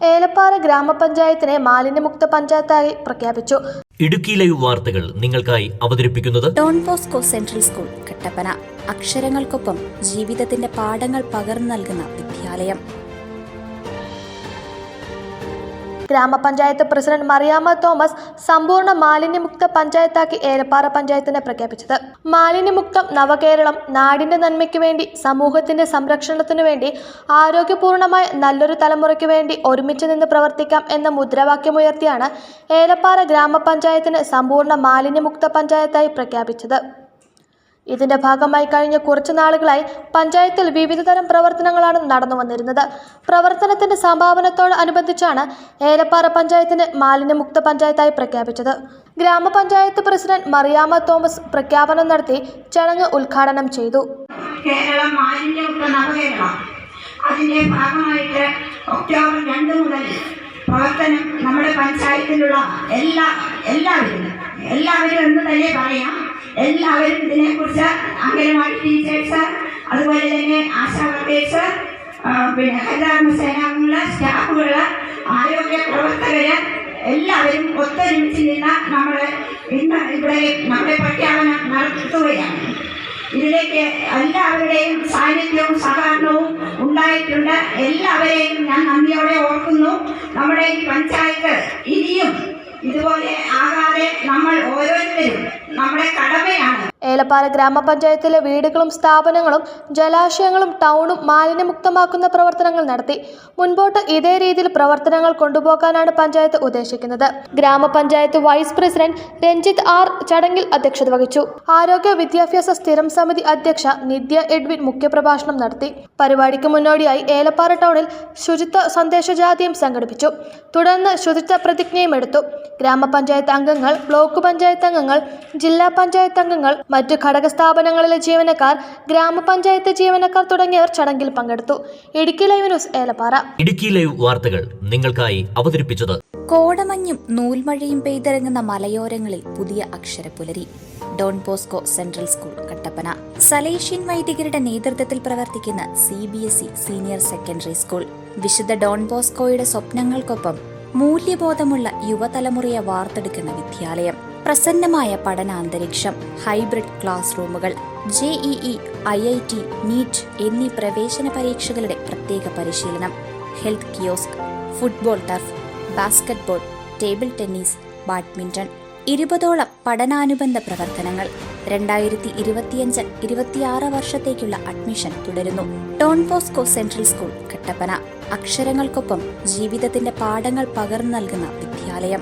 ഏലപ്പാറ ഗ്രാമപഞ്ചായത്തിനെ മാലിന്യമുക്ത പഞ്ചായത്തായി പ്രഖ്യാപിച്ചു. ഇടുക്കി ലൈവ് വാർത്തകൾ നിങ്ങൾക്കായി അവതരിപ്പിക്കുന്നത് Don Bosco central school Kattappana. അക്ഷരങ്ങൾക്കൊപ്പം ജീവിതത്തിന്റെ പാഠങ്ങൾ പകർന്നു നൽകുന്ന വിദ്യാലയം. ഗ്രാമപഞ്ചായത്ത് പ്രസിഡന്റ് മറിയാമ്മ തോമസ് സമ്പൂർണ്ണ മാലിന്യമുക്ത പഞ്ചായത്താക്കി ഏലപ്പാറ പഞ്ചായത്തിനെ പ്രഖ്യാപിച്ചത്. മാലിന്യമുക്തം നവകേരളം, നാടിന്റെ നന്മയ്ക്ക് വേണ്ടി, സമൂഹത്തിന്റെ സംരക്ഷണത്തിനു വേണ്ടി, ആരോഗ്യപൂർണമായ നല്ലൊരു തലമുറയ്ക്ക് വേണ്ടി ഒരുമിച്ച് നിന്ന് പ്രവർത്തിക്കാം എന്ന മുദ്രാവാക്യമുയർത്തിയാണ് ഏലപ്പാറ ഗ്രാമപഞ്ചായത്തിന് സമ്പൂർണ്ണ മാലിന്യമുക്ത പഞ്ചായത്തായി പ്രഖ്യാപിച്ചത്. ഇതിന്റെ ഭാഗമായി കഴിഞ്ഞ കുറച്ചു നാളുകളായി പഞ്ചായത്തിൽ വിവിധതരം പ്രവർത്തനങ്ങളാണ് നടന്നു വന്നിരുന്നത്. പ്രവർത്തനത്തിന്റെ സമാപനത്തോടനുബന്ധിച്ചാണ് ഏലപ്പാറ പഞ്ചായത്തിന് മാലിന്യമുക്ത പഞ്ചായത്തായി പ്രഖ്യാപിച്ചത്. ഗ്രാമപഞ്ചായത്ത് പ്രസിഡന്റ് മറിയാമ്മ തോമസ് പ്രഖ്യാപനം നടത്തി ചടങ്ങ് ഉദ്ഘാടനം ചെയ്തു. കേരളം മാലിന്യമുക്ത നവകേരളം, അതിന്റെ ഭാഗമായിട്ട് ഒക്ടോബർ 2 മുതൽ പ്രവർത്തനം നമ്മുടെ പഞ്ചായത്തിലുള്ള എല്ലാവരും എന്ന് തന്നെ പറയാം. എല്ലാവരും ഇതിനെക്കുറിച്ച് അംഗനവാടി ടീച്ചേഴ്സ്, അതുപോലെ തന്നെ ആശാ വർക്കേഴ്സ്, ഹരിതകർമ്മ സേനാംഗങ്ങള്, സ്റ്റാഫുകള്, ആരോഗ്യ പ്രവർത്തകര് എല്ലാവരും ഒത്തൊരുമിച്ച് നിന്ന് നമ്മൾ ഇന്ന് ഇവിടെ നമ്മുടെ പ്രഖ്യാപനം നടത്തുകയാണ്. ഇതിലേക്ക് എല്ലാവരുടെയും സാന്നിധ്യവും സഹകരണവും ഉണ്ടായിട്ടുണ്ട്. എല്ലാവരെയും ഞാൻ നന്ദിയോടെ ഓർക്കുന്നു. നമ്മുടെ ഈ പഞ്ചായത്ത് ഇനിയും ഇതുപോലെ ആകാതെ നമ്മൾ ഓരോരുത്തരും നമ്മുടെ കടമയാണ്. ഏലപ്പാറ ഗ്രാമപഞ്ചായത്തിലെ വീടുകളും സ്ഥാപനങ്ങളും ജലാശയങ്ങളും ടൗണും മാലിന്യമുക്തമാക്കുന്ന പ്രവർത്തനങ്ങൾ നടത്തി. മുൻപോട്ട് ഇതേ രീതിയിൽ പ്രവർത്തനങ്ങൾ കൊണ്ടുപോകാനാണ് പഞ്ചായത്ത് ഉദ്ദേശിക്കുന്നത്. ഗ്രാമപഞ്ചായത്ത് വൈസ് പ്രസിഡന്റ് രഞ്ജിത്ത് ആർ ചടങ്ങിൽ അധ്യക്ഷത വഹിച്ചു. ആരോഗ്യ വിദ്യാഭ്യാസ സ്ഥിരം സമിതി അധ്യക്ഷ നിത്യ എഡ്വിൻ മുഖ്യപ്രഭാഷണം നടത്തി. പരിപാടിക്ക് മുന്നോടിയായി ഏലപ്പാറ ടൗണിൽ ശുചിത്വ സന്ദേശജാഥയും സംഘടിപ്പിച്ചു. തുടർന്ന് ശുചിത്വ പ്രതിജ്ഞയും എടുത്തു. ഗ്രാമപഞ്ചായത്ത് അംഗങ്ങൾ, ബ്ലോക്ക് പഞ്ചായത്ത് അംഗങ്ങൾ, ജില്ലാ പഞ്ചായത്ത് അംഗങ്ങൾ, മറ്റു ഘടക സ്ഥാപനങ്ങളിലെ ജീവനക്കാർ, ഗ്രാമപഞ്ചായത്ത് ജീവനക്കാർ തുടങ്ങിയവർ ചടങ്ങിൽ പങ്കെടുത്തു. Idukki live news Elappara. Idukki live വാർത്തകൾ നിങ്ങൾക്കായി അവതരിപ്പിച്ചത് കോടമഞ്ഞും നൂൽമഴയും പെയ്തിറങ്ങുന്ന മലയോരങ്ങളിൽ പുതിയ അക്ഷരപ്പുലരി. Don Bosco central school Kattappana. Salesian വൈദികരുടെ നേതൃത്വത്തിൽ പ്രവർത്തിക്കുന്ന CBSE സീനിയർ സെക്കൻഡറി സ്കൂൾ. വിശുദ്ധ ഡോൺ ബോസ്കോയുടെ സ്വപ്നങ്ങൾക്കൊപ്പം മൂല്യബോധമുള്ള യുവതലമുറയെ വാർത്തെടുക്കുന്ന വിദ്യാലയം. പ്രസന്നമായ പഠനാന്തരീക്ഷം, ഹൈബ്രിഡ് ക്ലാസ് റൂമുകൾ, JEE, IIT, നീറ്റ് എന്നീ പ്രവേശന പരീക്ഷകളുടെ പ്രത്യേക പരിശീലനം, health kiosk, football turf, basketball, table tennis, badminton, 20ഓളം പഠനാനുബന്ധ പ്രവർത്തനങ്ങൾ. 2025-26 വർഷത്തേക്കുള്ള അഡ്മിഷൻ തുടരുന്നു. Don Bosco central school Kattappana. അക്ഷരങ്ങൾക്കൊപ്പം ജീവിതത്തിന്റെ പാഠങ്ങൾ പകർന്നു നൽകുന്ന വിദ്യാലയം.